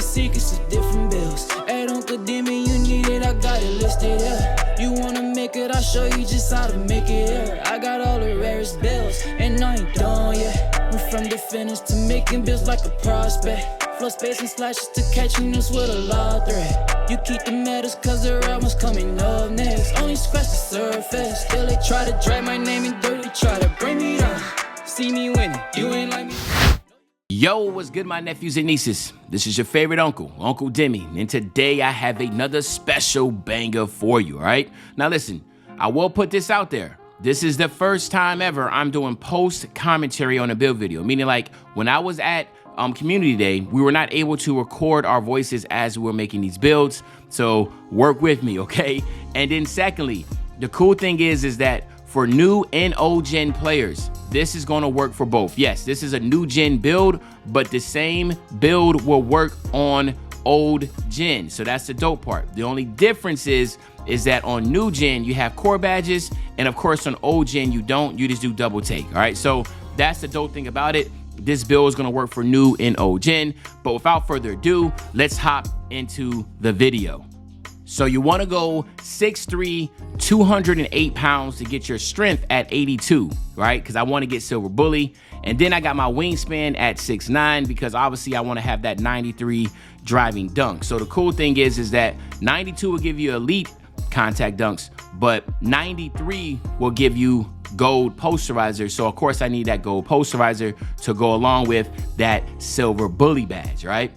secrets of different bills. Hey, don't condemn me, you need it, I got it listed, yeah. You wanna make it, I'll show you just how to make it, yeah. I got all the rarest bills, and I ain't done yet. Went from the finish to making bills like a prospect. Flow space and slashes to catching us with a law threat. You keep the medals cause the right one's coming up next. Only scratch the surface. Still they try to drag my name in dirt. They try to bring me down. See me winning, you ain't like me. Yo, what's good, my nephews and nieces? This is your favorite uncle, Uncle Demi, and today I have another special banger for you, all right? Now listen, I will put this out there. This is the first time ever I'm doing post commentary on a build video, meaning like when I was at Community Day, we were not able to record our voices as we were making these builds, so work with me, okay? And then secondly, the cool thing is that for new and old gen players, this is gonna work for both. Yes, this is a new gen build, but the same build will work on old gen, so that's the dope part. The only difference is that on new gen, you have core badges, and of course on old gen, you don't, you just do double take, all right? So that's the dope thing about it. This build is gonna work for new and old gen, but without further ado, let's hop into the video. So you wanna go 6'3", 208 pounds to get your strength at 82, right? Because I wanna get silver bully. And then I got my wingspan at 6'9", because obviously I wanna have that 93 driving dunk. So the cool thing is that 92 will give you elite contact dunks, but 93 will give you gold posterizer. So of course I need that gold posterizer to go along with that silver bully badge, right?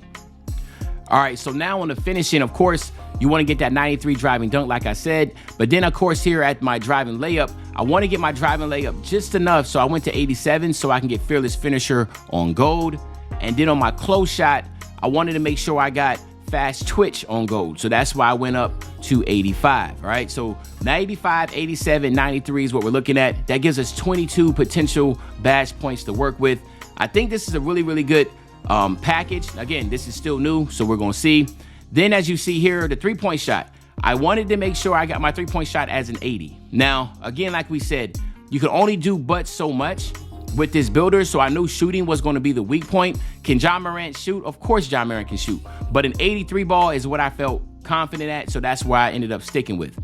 All right, so now on the finishing, of course, you want to get that 93 driving dunk, like I said. But then, of course, here at my driving layup, I want to get my driving layup just enough. So I went to 87 so I can get fearless finisher on gold. And then on my close shot, I wanted to make sure I got fast twitch on gold. So that's why I went up to 85, all right? So 95, 87, 93 is what we're looking at. That gives us 22 potential badge points to work with. I think this is a really, really good package. Again, this is still new, so we're gonna see. Then as you see here, the 3-point shot, I wanted to make sure I got my 3-point shot as an 80. Now, again, like we said, you can only do but so much with this builder, so I knew shooting was gonna be the weak point. Can Ja Morant shoot? Of course Ja Morant can shoot, but an 83 ball is what I felt confident at, so that's where I ended up sticking with.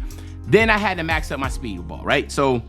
Then I had to max up my speed with ball, right? So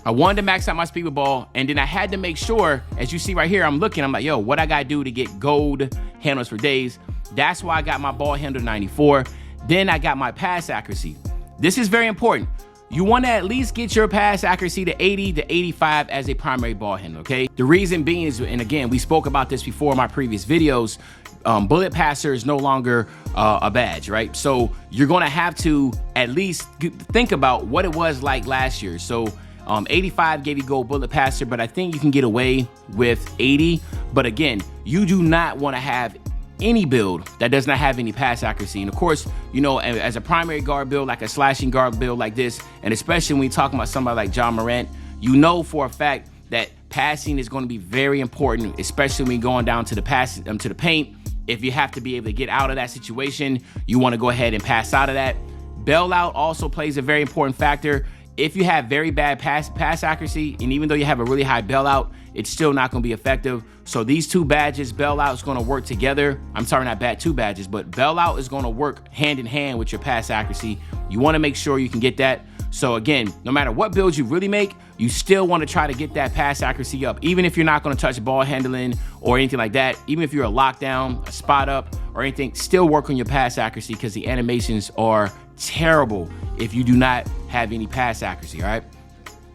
I wanted to max out my speed with ball, and then I had to make sure, as you see right here, I'm like, yo, what I gotta do to get gold handles for days? That's why I got my ball handle 94. Then I got my pass accuracy. This is very important. You wanna at least get your pass accuracy to 80 to 85 as a primary ball handler, okay? The reason being is, and again, we spoke about this before in my previous videos, bullet passer is no longer a badge, right? So you're gonna have to at least think about what it was like last year. So 85 gave you gold bullet passer, but I think you can get away with 80. But again, you do not want to have any build that does not have any pass accuracy. And of course, you know, as a primary guard build, like a slashing guard build like this, and especially when you're talking about somebody like Ja Morant, you know for a fact that passing is going to be very important, especially when you're going down to the pass to the paint. If you have to be able to get out of that situation, you want to go ahead and pass out of that. Bail out also plays a very important factor. If you have very bad pass accuracy, and even though you have a really high bailout, it's still not gonna be effective. So these two badges, bailout is gonna work together. I'm sorry, not two badges, but bailout is gonna work hand in hand with your pass accuracy. You wanna make sure you can get that. So again, no matter what build you really make, you still wanna try to get that pass accuracy up. Even if you're not gonna touch ball handling or anything like that, even if you're a lockdown, a spot up, or anything, still work on your pass accuracy because the animations are terrible if you do not have any pass accuracy, all right?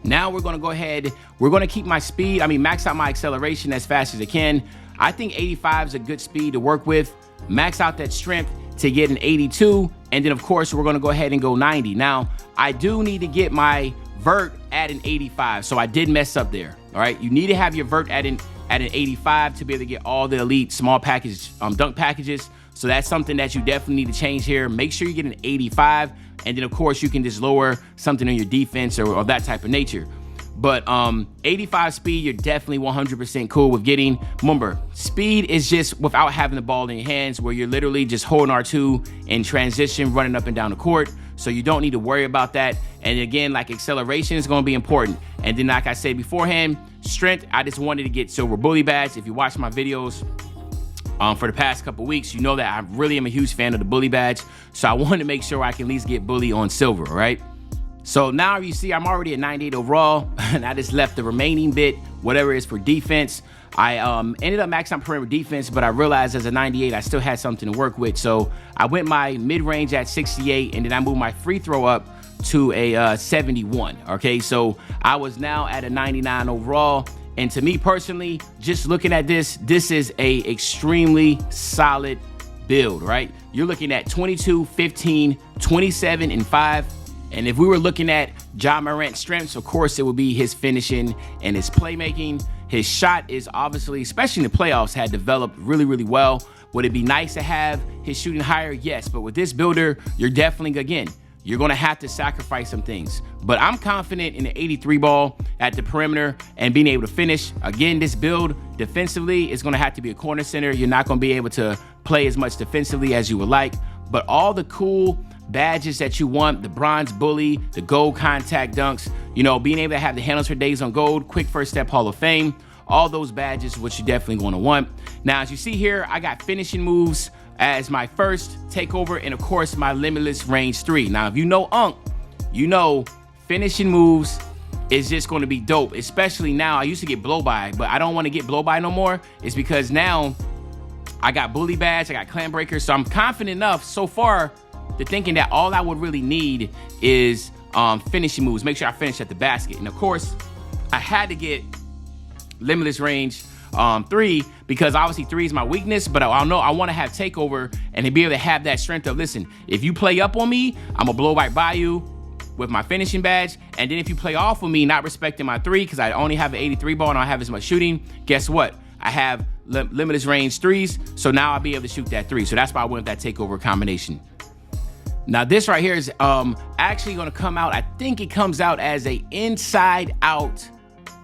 Now we're gonna go ahead, we're gonna keep my speed, max out my acceleration as fast as I can. I think 85 is a good speed to work with. Max out that strength to get an 82, and then of course we're gonna go ahead and go 90. Now, I do need to get my vert at an 85, so I did mess up there, all right? You need to have your vert at an 85 to be able to get all the elite small package dunk packages. So that's something that you definitely need to change here. Make sure you get an 85, and then of course you can just lower something on your defense or that type of nature. But 85 speed, you're definitely 100% cool with getting. Remember, speed is just without having the ball in your hands, where you're literally just holding R2 in transition, running up and down the court. So you don't need to worry about that. And again, like acceleration is gonna be important. And then like I said beforehand, strength, I just wanted to get silver bully badge. If you watch my videos, for the past couple weeks. You know that I really am a huge fan of the bully badge, so I wanted to make sure I can at least get bully on silver, all right? So now you see I'm already at 98 overall, and I just left the remaining bit, whatever it is for defense. I ended up maxing out perimeter defense, but I realized as a 98, I still had something to work with. So I went my mid-range at 68, and then I moved my free throw up to a 71, okay? So I was now at a 99 overall. And to me personally, just looking at this is a extremely solid build, right? You're looking at 22, 15, 27, and 5. And if we were looking at Ja Morant's strengths, of course, it would be his finishing and his playmaking. His shot is obviously, especially in the playoffs, had developed really, really well. Would it be nice to have his shooting higher? Yes, but with this builder, you're definitely, again, you're gonna have to sacrifice some things. But I'm confident in the 83 ball at the perimeter and being able to finish. Again, this build defensively is gonna have to be a corner center. You're not gonna be able to play as much defensively as you would like, but all the cool badges that you want, the bronze bully, the gold contact dunks, you know, being able to have the handles for days on gold, quick first step Hall of Fame, all those badges, which you're definitely gonna want. Now, as you see here, I got finishing moves as my first takeover, and of course my limitless range 3. Now, if you know Unc, you know finishing moves is just going to be dope, especially now. I used to get blow by, but I don't want to get blow by no more. It's because now I got bully badge, I got clan breaker, so I'm confident enough so far to thinking that all I would really need is finishing moves. Make sure I finish at the basket. And of course, I had to get limitless range 3 because obviously 3 is my weakness, but I know I want to have takeover and to be able to have that strength of, listen, if you play up on me, I'm gonna blow right by you with my finishing badge. And then if you play off of me, not respecting my 3, because I only have an 83 ball and I don't have as much shooting, guess what? I have limitless range 3s, so now I'll be able to shoot that 3. So that's why I went with that takeover combination. Now this right here is actually gonna come out, I think it comes out as a inside out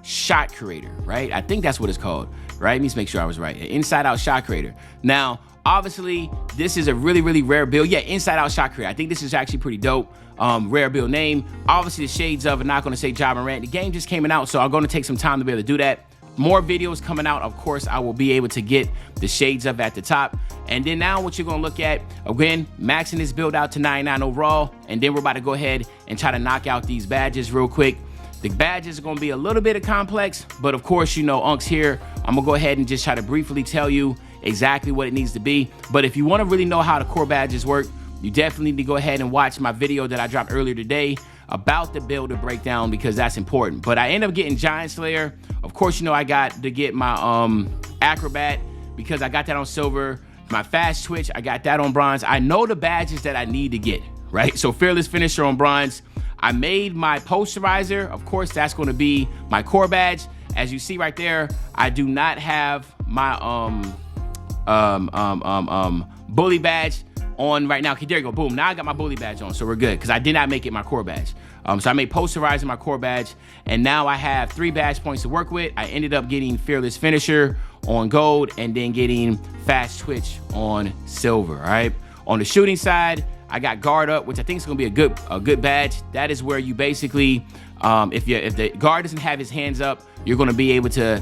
shot creator, right? I think that's what it's called, right? Let me just make sure I was right. An inside out shot creator. Now, obviously, this is a really, really rare build. Yeah, inside out shot creator. I think this is actually pretty dope. Rare build name. Obviously, the shades of, I'm not gonna say Ja Morant. The game just came out, so I'm gonna take some time to be able to do that. More videos coming out. Of course, I will be able to get the shades of at the top. And then now what you're gonna look at, again, maxing this build out to 99 overall. And then we're about to go ahead and try to knock out these badges real quick. The badges are gonna be a little bit of complex, but of course, you know, Unc's here. I'm gonna go ahead and just try to briefly tell you exactly what it needs to be. But if you wanna really know how the core badges work, you definitely need to go ahead and watch my video that I dropped earlier today about the builder breakdown, because that's important. But I ended up getting Giant Slayer. Of course, you know, I got to get my Acrobat because I got that on silver. My Fast Twitch, I got that on bronze. I know the badges that I need to get, right? So Fearless Finisher on bronze. I made my posterizer. Of course, that's going to be my core badge. As you see right there, I do not have my bully badge on right now. Okay, there you go. Boom. Now I got my bully badge on, so we're good, because I did not make it my core badge. So I made posterizer my core badge, and now I have 3 badge points to work with. I ended up getting Fearless Finisher on gold and then getting Fast Twitch on silver. All right. On the shooting side, I got guard up, which I think is going to be a good badge. That is where you basically, if the guard doesn't have his hands up, you're going to be able to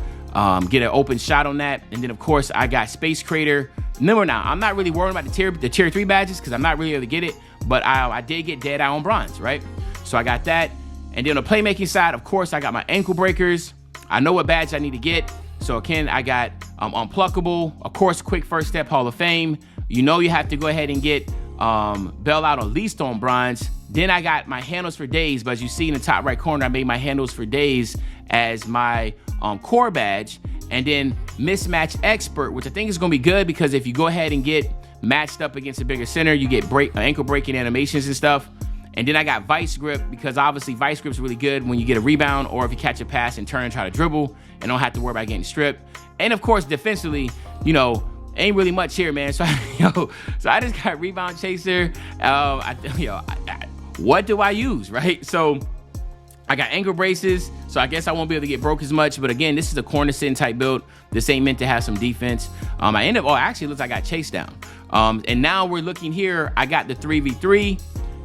get an open shot on that. And then of course I got Space Creator. Remember now, I'm not really worried about the tier 3 badges because I'm not really able to get it, but I did get Dead Eye on bronze, right? So I got that. And then on the playmaking side, of course, I got my ankle breakers. I know what badge I need to get. So again, I got Unpluckable, of course, quick first step Hall of Fame. You know you have to go ahead and get Bell Out at least on bronze. Then I got my handles for days, but as you see in the top right corner, I made my handles for days as my core badge. And then Mismatch Expert, which I think is gonna be good because if you go ahead and get matched up against a bigger center, you get ankle breaking animations and stuff. And then I got Vice Grip because obviously Vice Grip's really good when you get a rebound or if you catch a pass and turn and try to dribble and don't have to worry about getting stripped. And of course, defensively, you know, ain't really much here, man. So, so I just got Rebound Chaser. What do I use, right? So I got ankle braces, so I guess I won't be able to get broke as much. But again, this is a corner sitting type build. This ain't meant to have some defense. Actually, it looks like I got chased down. And now we're looking here. I got the 3v3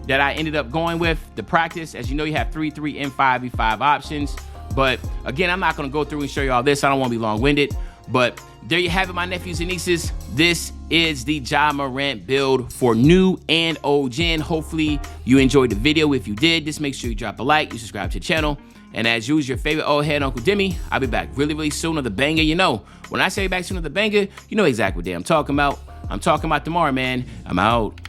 that I ended up going with. The practice, as you know, you have 3-3 and 5v5 options. But again, I'm not gonna go through and show you all this. I don't wanna be long-winded. But there you have it, my nephews and nieces. This is the Ja Morant build for new and old gen. Hopefully you enjoyed the video. If you did, just make sure you drop a like, you subscribe to the channel. And as usual, your favorite old head, Uncle Demi, I'll be back really soon with the banger. You know, when I say back soon with the banger, you know exactly what day I'm talking about. I'm talking about tomorrow, man. I'm out.